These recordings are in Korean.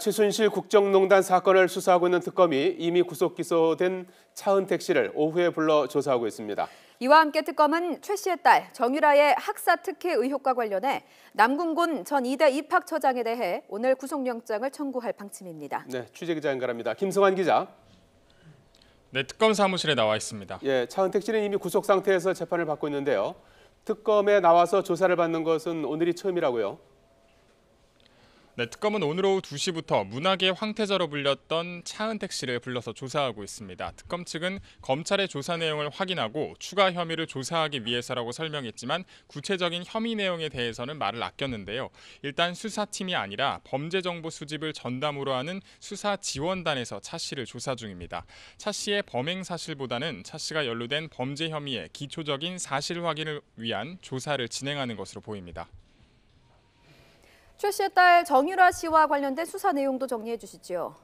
최순실 국정농단 사건을 수사하고 있는 특검이 이미 구속 기소된 차은택 씨를 오후에 불러 조사하고 있습니다. 이와 함께 특검은 최 씨의 딸 정유라의 학사 특혜 의혹과 관련해 남궁곤 전 이대 입학처장에 대해 오늘 구속영장을 청구할 방침입니다. 네, 취재기자 연결합니다. 김성환 기자. 네, 특검 사무실에 나와 있습니다. 차은택 씨는 이미 구속 상태에서 재판을 받고 있는데요. 특검에 나와서 조사를 받는 것은 오늘이 처음이라고요. 네, 특검은 오늘 오후 2시부터 문학의 황태자로 불렸던 차은택 씨를 불러서 조사하고 있습니다. 특검 측은 검찰의 조사 내용을 확인하고 추가 혐의를 조사하기 위해서라고 설명했지만 구체적인 혐의 내용에 대해서는 말을 아꼈는데요. 일단 수사팀이 아니라 범죄정보 수집을 전담으로 하는 수사지원단에서 차 씨를 조사 중입니다. 차 씨의 범행 사실보다는 차 씨가 연루된 범죄 혐의의 기초적인 사실 확인을 위한 조사를 진행하는 것으로 보입니다. 최 씨의 딸 정유라 씨와 관련된 수사 내용도 정리해 주시죠.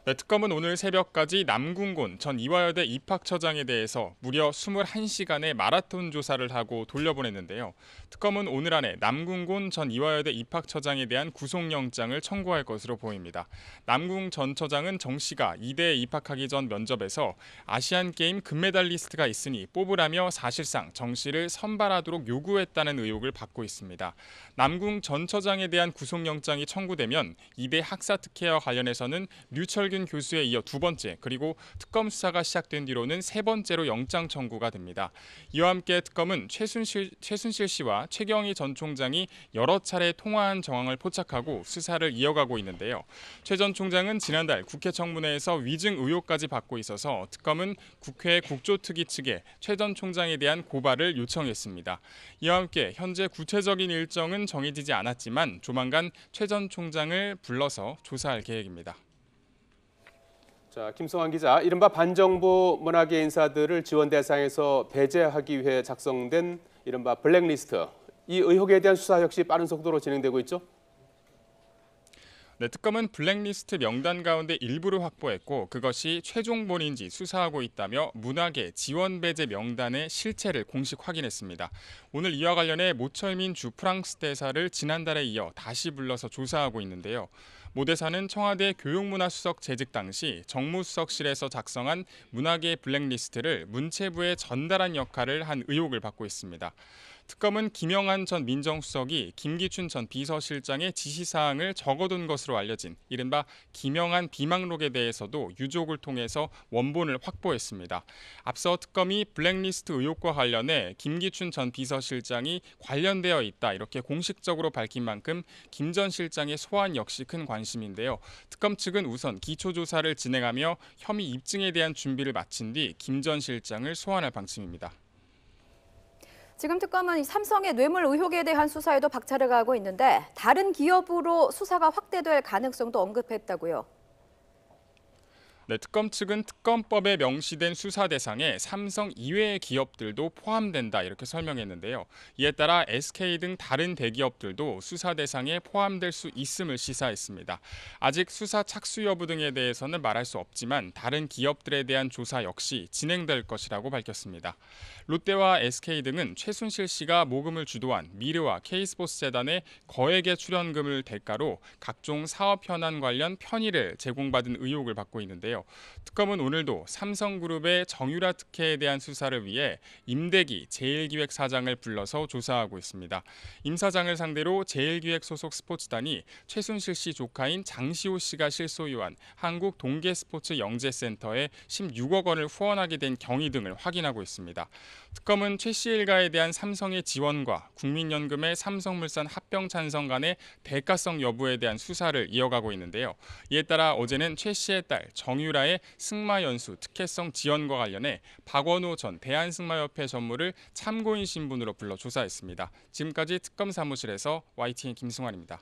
네, 특검은 오늘 새벽까지 남궁곤 전 이화여대 입학처장에 대해서 무려 21시간의 마라톤 조사를 하고 돌려보냈는데요. 특검은 오늘 안에 남궁곤 전 이화여대 입학처장에 대한 구속영장을 청구할 것으로 보입니다. 남궁 전 처장은 정 씨가 이대에 입학하기 전 면접에서 아시안게임 금메달리스트가 있으니 뽑으라며 사실상 정 씨를 선발하도록 요구했다는 의혹을 받고 있습니다. 남궁 전 처장에 대한 구속영장이 청구되면 이대 학사 특혜와 관련해서는 류철균 교수에 이어 두 번째, 그리고 특검 수사가 시작된 뒤로는 세 번째로 영장 청구가 됩니다. 이와 함께 특검은 최순실 씨와 최경희 전 총장이 여러 차례 통화한 정황을 포착하고 수사를 이어가고 있는데요. 최 전 총장은 지난달 국회 청문회에서 위증 의혹까지 받고 있어서 특검은 국회 국조특위 측에 최 전 총장에 대한 고발을 요청했습니다. 이와 함께 현재 구체적인 일정은 정해지지 않았지만 조만간 최 전 총장을 불러서 조사할 계획입니다. 김성환 기자, 이른바 반정부 문학의 인사들을 지원 대상에서 배제하기 위해 작성된 이른바 블랙리스트. 이 의혹에 대한 수사 역시 빠른 속도로 진행되고 있죠? 네, 특검은 블랙리스트 명단 가운데 일부를 확보했고 그것이 최종본인지 수사하고 있다며 문학의 지원 배제 명단의 실체를 공식 확인했습니다. 오늘 이와 관련해 모철민 주 프랑스 대사를 지난달에 이어 다시 불러서 조사하고 있는데요. 모 대사는 청와대 교육문화수석 재직 당시 정무수석실에서 작성한 문학의 블랙리스트를 문체부에 전달한 역할을 한 의혹을 받고 있습니다. 특검은 김영한 전 민정수석이 김기춘 전 비서실장의 지시사항을 적어둔 것으로 알려진 이른바 김영한 비망록에 대해서도 유족을 통해서 원본을 확보했습니다. 앞서 특검이 블랙리스트 의혹과 관련해 김기춘 전 비서실장이 관련되어 있다 이렇게 공식적으로 밝힌 만큼 김 전 실장의 소환 역시 큰 관심인데요. 특검 측은 우선 기초조사를 진행하며 혐의 입증에 대한 준비를 마친 뒤 김 전 실장을 소환할 방침입니다. 지금 특검은 삼성의 뇌물 의혹에 대한 수사에도 박차를 가하고 있는데 다른 기업으로 수사가 확대될 가능성도 언급했다고요. 네, 특검 측은 특검법에 명시된 수사 대상에 삼성 이외의 기업들도 포함된다 이렇게 설명했는데요. 이에 따라 SK 등 다른 대기업들도 수사 대상에 포함될 수 있음을 시사했습니다. 아직 수사 착수 여부 등에 대해서는 말할 수 없지만 다른 기업들에 대한 조사 역시 진행될 것이라고 밝혔습니다. 롯데와 SK 등은 최순실 씨가 모금을 주도한 미르와 K스포츠 재단의 거액의 출연금을 대가로 각종 사업 현안 관련 편의를 제공받은 의혹을 받고 있는데요. 특검은 오늘도 삼성그룹의 정유라 특혜에 대한 수사를 위해 임대기 제1기획사장을 불러서 조사하고 있습니다. 임 사장을 상대로 제1기획 소속 스포츠단이 최순실 씨 조카인 장시호 씨가 실소유한 한국동계스포츠영재센터에 16억 원을 후원하게 된 경위 등을 확인하고 있습니다. 특검은 최 씨 일가에 대한 삼성의 지원과 국민연금의 삼성물산 합병 찬성 간의 대가성 여부에 대한 수사를 이어가고 있는데요. 이에 따라 어제는 최 씨의 딸 정유라의 승마연수 특혜성 지원과 관련해 박원호 전 대한승마협회 전무를 참고인 신분으로 불러 조사했습니다. 지금까지 특검 사무실에서 YTN 김승환입니다.